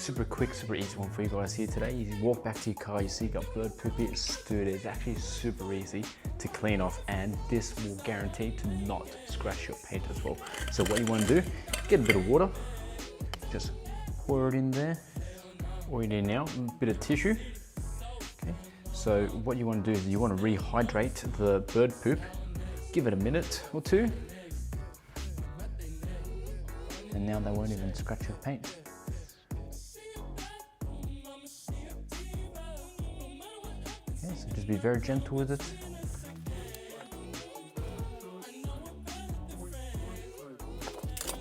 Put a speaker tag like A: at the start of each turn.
A: super quick, super easy one for you guys here today. You walk back to your car, you see you got bird poop here. Dude, it's actually super easy to clean off, and this will guarantee to not scratch your paint as well. So what you want to do, get a bit of water, just pour it in there, all you need now, a bit of tissue. Okay. So what you want to do is you want to rehydrate the bird poop, give it a minute or two, and now they won't even scratch your paint. Okay, so just be very gentle with it.